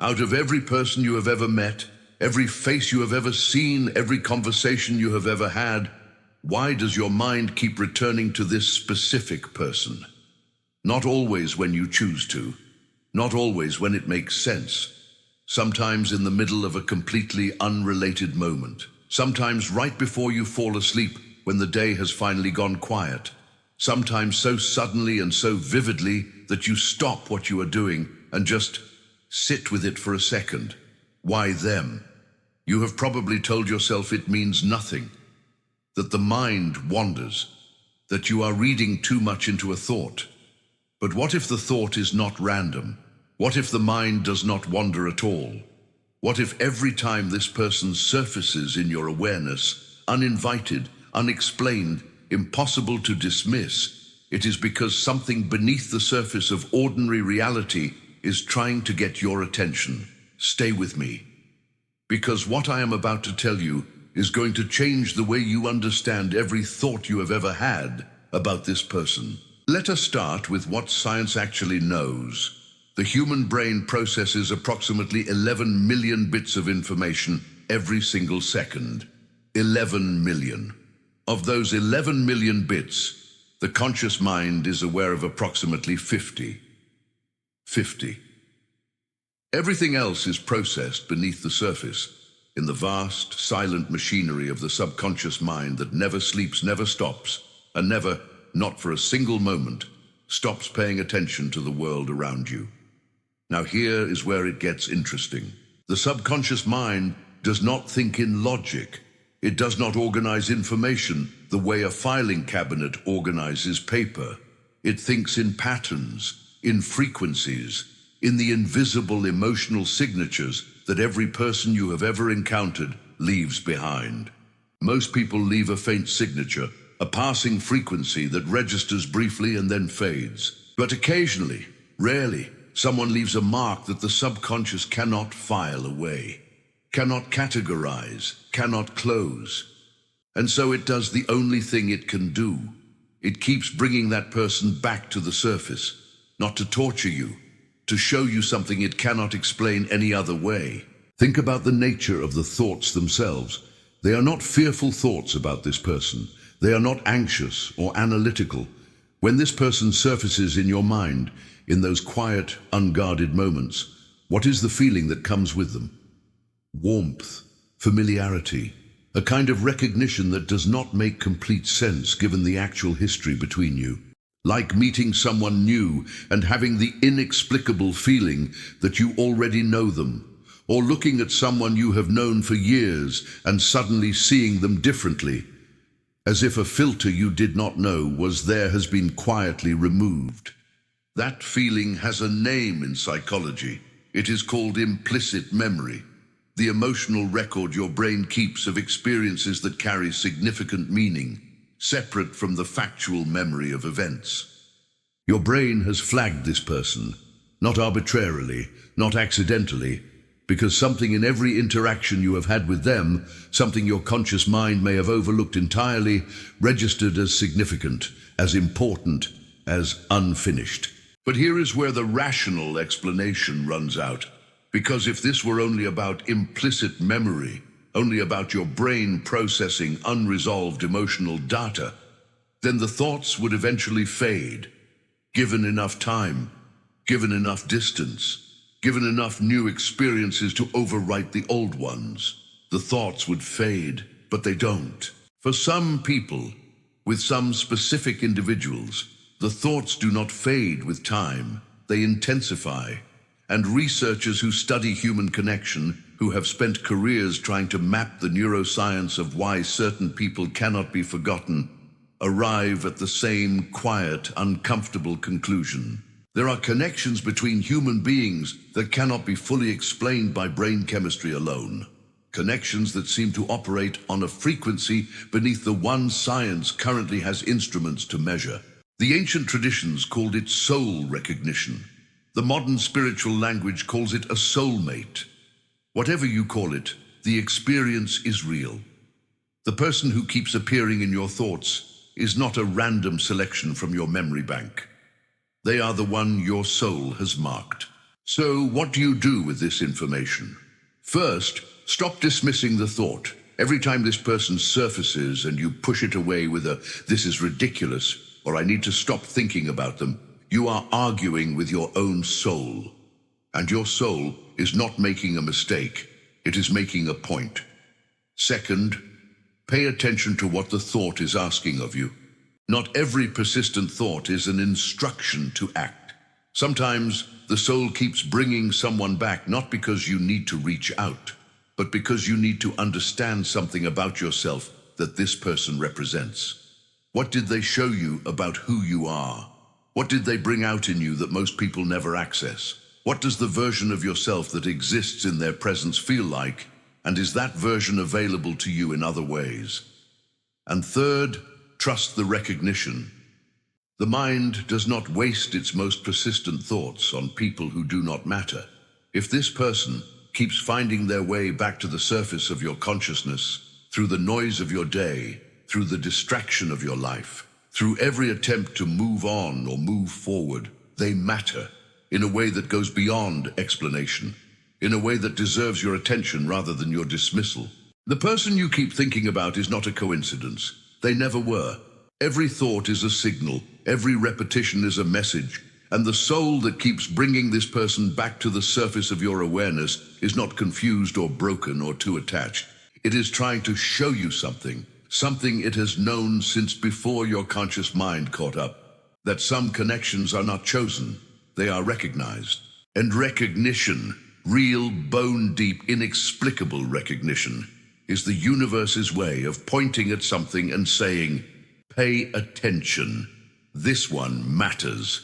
Out of every person you have ever met, every face you have ever seen, every conversation you have ever had, why does your mind keep returning to this specific person? Not always when you choose to, not always when it makes sense. Sometimes in the middle of a completely unrelated moment. Sometimes right before you fall asleep when the day has finally gone quiet. Sometimes so suddenly and so vividly that you stop what you are doing and just sit with it for a second. Why them? You have probably told yourself it means nothing, that the mind wanders, that you are reading too much into a thought. But what if the thought is not random? What if the mind does not wander at all? What if every time this person surfaces in your awareness, uninvited, unexplained, impossible to dismiss, it is because something beneath the surface of ordinary reality is trying to get your attention? Stay with me, because what I am about to tell you is going to change the way you understand every thought you have ever had about this person. Let us start with what science actually knows. The human brain processes approximately 11 million bits of information every single second. 11 million. Of those 11 million bits, the conscious mind is aware of approximately 50. 50. Everything else is processed beneath the surface, in the vast, silent machinery of the subconscious mind that never sleeps, never stops, and never, not for a single moment, stops paying attention to the world around you. Now here is where it gets interesting. The subconscious mind does not think in logic. It does not organize information the way a filing cabinet organizes paper. It thinks in patterns, in frequencies, in the invisible emotional signatures that every person you have ever encountered leaves behind. Most people leave a faint signature, a passing frequency that registers briefly and then fades. But occasionally, rarely, someone leaves a mark that the subconscious cannot file away, cannot categorize, cannot close. And so it does the only thing it can do. It keeps bringing that person back to the surface, not to torture you, to show you something it cannot explain any other way. Think about the nature of the thoughts themselves. They are not fearful thoughts about this person. They are not anxious or analytical. When this person surfaces in your mind, in those quiet, unguarded moments, what is the feeling that comes with them? Warmth, familiarity, a kind of recognition that does not make complete sense given the actual history between you. Like meeting someone new and having the inexplicable feeling that you already know them, or looking at someone you have known for years and suddenly seeing them differently, as if a filter you did not know was there has been quietly removed. That feeling has a name in psychology. It is called implicit memory, the emotional record your brain keeps of experiences that carry significant meaning, separate from the factual memory of events. Your brain has flagged this person, not arbitrarily, not accidentally, because something in every interaction you have had with them, something your conscious mind may have overlooked entirely, registered as significant, as important, as unfinished. But here is where the rational explanation runs out, because if this were only about implicit memory, only about your brain processing unresolved emotional data, then the thoughts would eventually fade. Given enough time, given enough distance, given enough new experiences to overwrite the old ones, the thoughts would fade, but they don't. For some people, with some specific individuals, the thoughts do not fade with time, they intensify. And researchers who study human connection, who have spent careers trying to map the neuroscience of why certain people cannot be forgotten, arrive at the same quiet, uncomfortable conclusion. There are connections between human beings that cannot be fully explained by brain chemistry alone. Connections that seem to operate on a frequency beneath the one science currently has instruments to measure. The ancient traditions called it soul recognition. The modern spiritual language calls it a soulmate. Whatever you call it, the experience is real. The person who keeps appearing in your thoughts is not a random selection from your memory bank. They are the one your soul has marked. So what do you do with this information? First, stop dismissing the thought. Every time this person surfaces and you push it away with a, "this is ridiculous," or "I need to stop thinking about them," you are arguing with your own soul. And your soul is not making a mistake, it is making a point. Second, pay attention to what the thought is asking of you. Not every persistent thought is an instruction to act. Sometimes the soul keeps bringing someone back not because you need to reach out, but because you need to understand something about yourself that this person represents. What did they show you about who you are? What did they bring out in you that most people never access? What does the version of yourself that exists in their presence feel like? And is that version available to you in other ways? And third, trust the recognition. The mind does not waste its most persistent thoughts on people who do not matter. If this person keeps finding their way back to the surface of your consciousness, through the noise of your day, through the distraction of your life, through every attempt to move on or move forward, they matter in a way that goes beyond explanation, in a way that deserves your attention rather than your dismissal. The person you keep thinking about is not a coincidence. They never were. Every thought is a signal, every repetition is a message, and the soul that keeps bringing this person back to the surface of your awareness is not confused or broken or too attached. It is trying to show you something it has known since before your conscious mind caught up, that some connections are not chosen, they are recognized. And recognition, real, bone-deep, inexplicable recognition, is the universe's way of pointing at something and saying, "Pay attention. This one matters."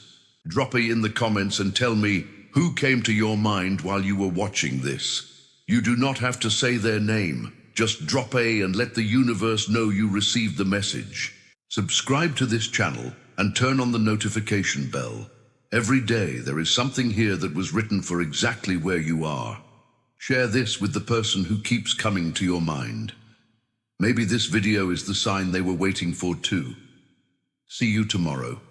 Drop it in the comments and tell me who came to your mind while you were watching this. You do not have to say their name. Just drop a and let the universe know you received the message. Subscribe to this channel and turn on the notification bell. Every day there is something here that was written for exactly where you are. Share this with the person who keeps coming to your mind. Maybe this video is the sign they were waiting for too. See you tomorrow.